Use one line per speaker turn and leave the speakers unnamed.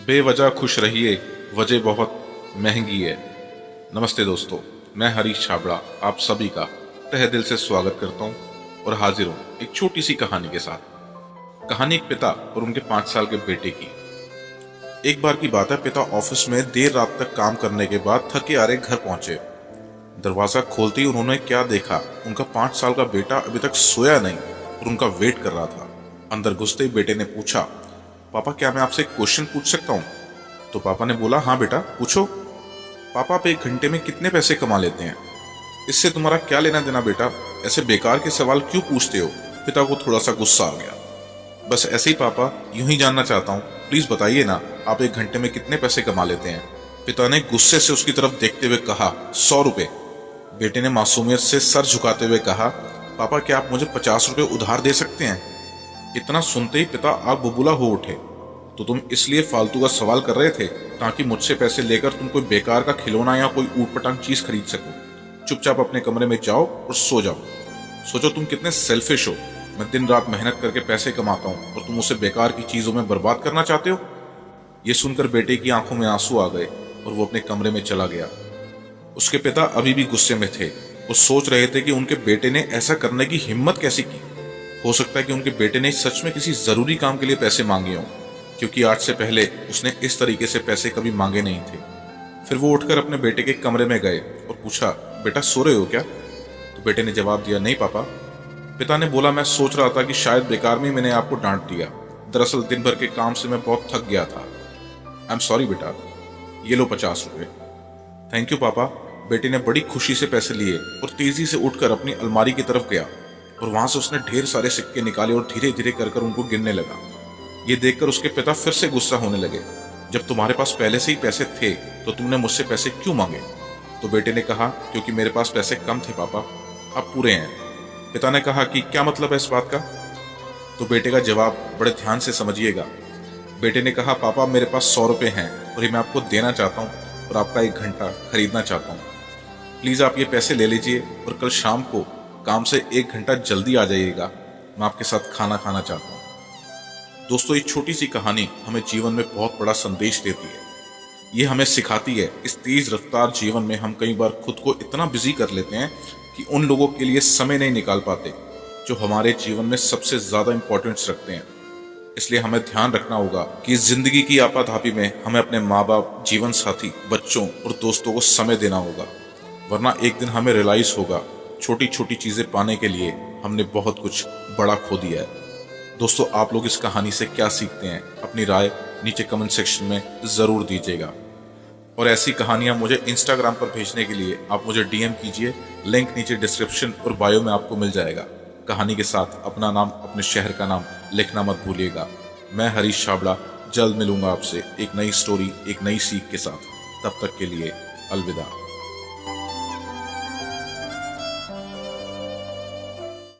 बेवजह खुश रहिए, वजह बहुत महंगी है। नमस्ते दोस्तों, मैं हरीश छाबड़ा आप सभी का तहे दिल से स्वागत करता हूँ और हाजिर हूँ एक छोटी सी कहानी के साथ। कहानी एक पिता और उनके 5 साल के बेटे की। एक बार की बात है, पिता ऑफिस में देर रात तक काम करने के बाद थके हारे घर पहुंचे। दरवाजा खोलते ही उन्होंने क्या देखा, उनका 5 साल का बेटा अभी तक सोया नहीं और उनका वेट कर रहा था। अंदर घुसते ही बेटे ने पूछा, पापा क्या मैं आपसे एक क्वेश्चन पूछ सकता हूँ? तो पापा ने बोला, हाँ बेटा पूछो। पापा आप 1 घंटे में कितने पैसे कमा लेते हैं? इससे तुम्हारा क्या लेना देना बेटा, ऐसे बेकार के सवाल क्यों पूछते हो? पिता को थोड़ा सा गुस्सा आ गया। बस ऐसे ही पापा, यूं ही जानना चाहता हूँ, प्लीज बताइए ना, आप 1 घंटे में कितने पैसे कमा लेते हैं? पिता ने गुस्से से उसकी तरफ देखते हुए कहा, 100 रुपए। बेटे ने मासूमियत से सर झुकाते हुए कहा, पापा क्या आप मुझे 50 रुपए उधार दे सकते हैं? इतना सुनते ही पिता आग बबूला हो उठे। तो तुम इसलिए फालतू का सवाल कर रहे थे ताकि मुझसे पैसे लेकर तुम कोई बेकार का खिलौना या कोई ऊटपटांग चीज खरीद सको? चुपचाप अपने कमरे में जाओ और सो जाओ। सोचो तुम कितने सेल्फिश हो। मैं दिन रात मेहनत करके पैसे कमाता हूँ और तुम उसे बेकार की चीजों में बर्बाद करना चाहते हो। ये सुनकर बेटे की आंखों में आंसू आ गए और वो अपने कमरे में चला गया। उसके पिता अभी भी गुस्से में थे। वो सोच रहे थे कि उनके बेटे ने ऐसा करने की हिम्मत कैसी की। हो सकता है कि उनके बेटे ने सच में किसी जरूरी काम के लिए पैसे मांगे हों, क्योंकि आज से पहले उसने इस तरीके से पैसे कभी मांगे नहीं थे। फिर वो उठकर अपने बेटे के कमरे में गए और पूछा, बेटा सो रहे हो क्या? तो बेटे ने जवाब दिया, नहीं पापा। पिता ने बोला, मैं सोच रहा था कि शायद बेकार में मैंने आपको डांट दिया। दरअसल दिन भर के काम से मैं बहुत थक गया था। आई एम सॉरी बेटा, ये लो 50 रुपए। थैंक यू पापा। बेटे ने बड़ी खुशी से पैसे लिए और तेजी से उठकर अपनी अलमारी की तरफ गया और वहां से उसने ढेर सारे सिक्के निकाले और धीरे धीरे कर उनको गिनने लगा। ये देखकर उसके पिता फिर से गुस्सा होने लगे। जब तुम्हारे पास पहले से ही पैसे थे तो तुमने मुझसे पैसे क्यों मांगे? तो बेटे ने कहा, क्योंकि मेरे पास पैसे कम थे पापा, अब पूरे हैं। पिता ने कहा कि क्या मतलब है इस बात का? तो बेटे का जवाब बड़े ध्यान से समझिएगा। बेटे ने कहा, पापा मेरे पास 100 रुपए हैं और ये मैं आपको देना चाहता हूँ और आपका 1 घंटा खरीदना चाहता हूँ। प्लीज आप ये पैसे ले लीजिए और कल शाम को काम से 1 घंटा जल्दी आ जाइएगा। मैं आपके साथ खाना खाना चाहता हूँ। दोस्तों, ये छोटी सी कहानी हमें जीवन में बहुत बड़ा संदेश देती है। ये हमें सिखाती है, इस तेज रफ्तार जीवन में हम कई बार खुद को इतना बिजी कर लेते हैं कि उन लोगों के लिए समय नहीं निकाल पाते जो हमारे जीवन में सबसे ज्यादा इंपॉर्टेंस रखते हैं। इसलिए हमें ध्यान रखना होगा कि इस जिंदगी की आपाधापी में हमें अपने माँ बाप, जीवन साथी, बच्चों और दोस्तों को समय देना होगा, वरना एक दिन हमें रियलाइज होगा छोटी छोटी चीजें पाने के लिए हमने बहुत कुछ बड़ा खो दिया है। दोस्तों, आप लोग इस कहानी से क्या सीखते हैं? अपनी राय नीचे कमेंट सेक्शन में जरूर दीजिएगा। और ऐसी कहानियां मुझे इंस्टाग्राम पर भेजने के लिए आप मुझे डीएम कीजिए। लिंक नीचे डिस्क्रिप्शन और बायो में आपको मिल जाएगा। कहानी के साथ अपना नाम, अपने शहर का नाम लिखना मत भूलिएगा। मैं हरीश छाबड़ा जल्द मिलूंगा आपसे एक नई स्टोरी, एक नई सीख के साथ। तब तक के लिए अलविदा।